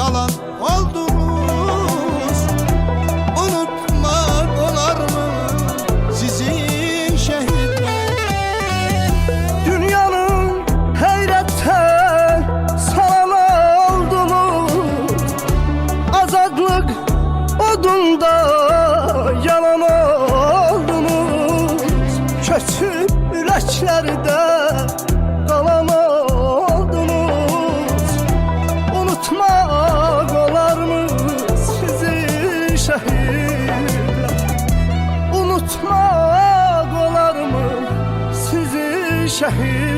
kalan oldunuz. Unutmak olar mı sizi şehitler? Dünyanın heyrette salan oldunuz. Azadlık odunda yalan oldunuz. Köçüp yüreklerde kalan oldunuz. Unutmak olar mı sizi şehitler? Unutmak olar mı sizi şehitler?